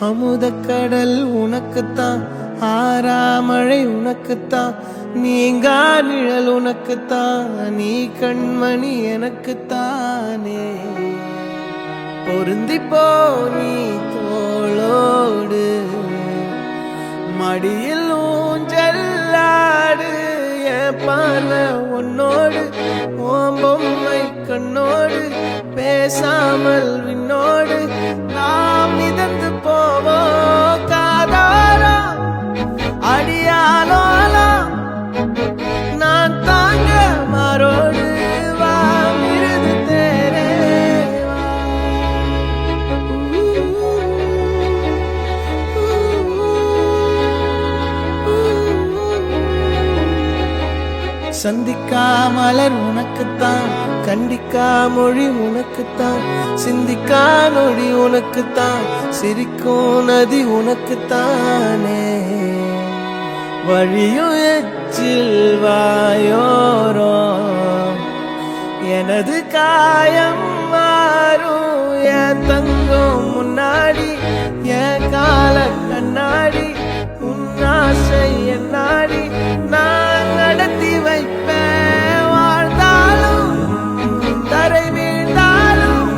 அமுதக்கடல் உனக்குத்தான், ஆறாமழை உனக்குத்தான், நீங்கா நிழல் உனக்குத்தான், நீ கண்மணி எனக்குத்தானே. பொருந்திப்போ நீ தோளோடு, மடியில் ஊஞ்சல்லாடு, என் பார்வை உன்னோடு, ஓம் பொம்மை கண்ணோடு, பேசாமல் விண்ணோடு நாம் மிதந்து போவோம் காதாரா அடியாலோலா. நான் தாங்க மாறோடு வா மிருது தேரே வா. சந்திக்கா மலர் உனக்குத்தான், கண்டிக்கா மொழி உனக்குத்தான், சிந்திக்கா நொடி உனக்குத்தான், சிரிக்கும் நதி உனக்குத்தானே. வழியும் எச்சில் வாயோரோ எனது காயம் மாறும், என் தங்கம் முன்னாடி என் கால கண்ணாடி, உன் ஆசை என் நாடி நான் நடத்தி வைப்பேன். வாழ்ந்தாலும் தரை வீழ்ந்தாலும்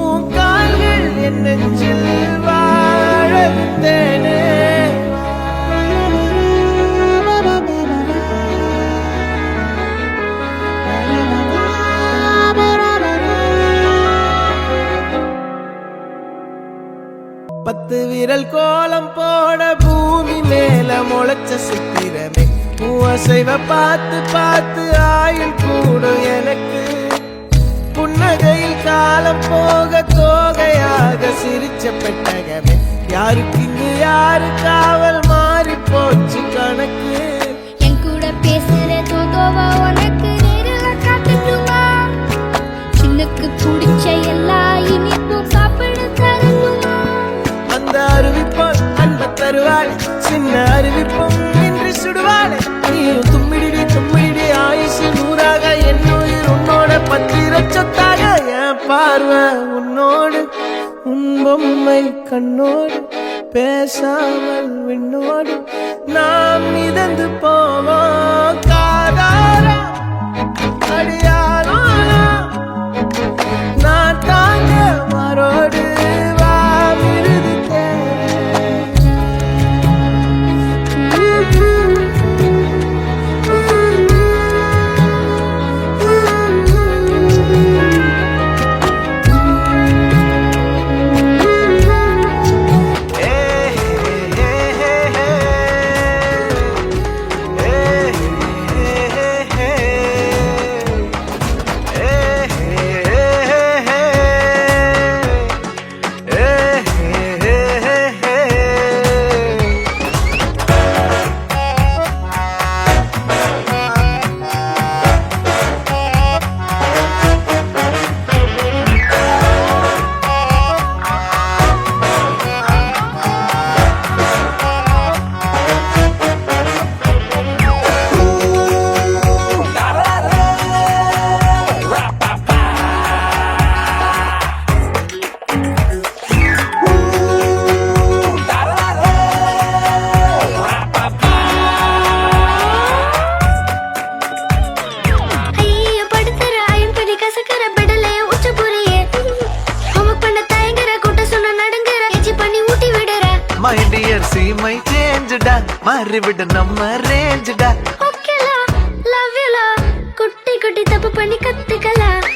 உன் கால்கள் என் நெஞ்சில் வாழ விட்டேனே. பத்து விரல் கோலம் போட பூமி மேல முளைச்ச சித்திரமே, அசைவ பார்த்து பார்த்து ஆயுள் கூடும் எனக்கு. புன்னகையில் காலம் போக தோகையாக சிரிச்ச பெட்டகமே, யாருக்கு இங்கு யாரு காவல் மாறி போச்சு கணக்கு. என் கூட பேசுற தோதோவா உனக்கு நேரில் காட்டட்டுமா? சின்னக்கு பிடிச்ச எல்லா இனிப்பும் சாப்பிட தரணுமா? அந்த அறிவிப்போம் அன்ப தருவாள், சின்ன அறிவிப்பும் இன்று சுடுவாள். நீயும் தும்மிடி தும்மிடி ஆயுசு நூறாக, என் உயிர் உன்னோட பத்திர சொத்தாக. என் பார்வை உன்னோடு, உன் பொம்மை கண்ணோடு, பேசாமல் விண்ணோடு நாம் மிதந்து போவோம் காதாரா அடியாலோலா. நான் தாங்க மாறோடு வா மிருது தேரே. My dear, see my change da, மாறிவிட நம்ம ரேஞ்ச் da. ஓகேலா, லவ் யூலா, குட்டி குட்டி தப்பு பண்ணி கத்துக்கலாம்.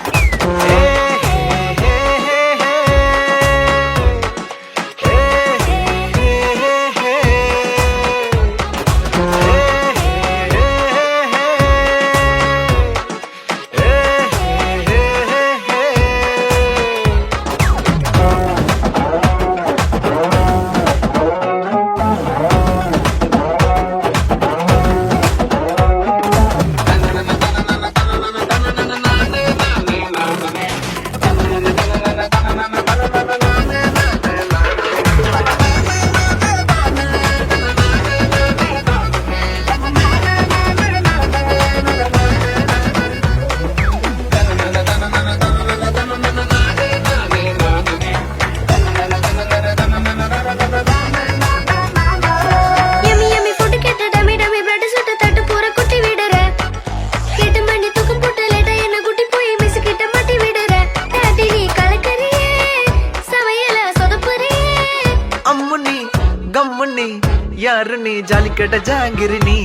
நீ ஜாலி கட்ட ஜாங்கிரி நீ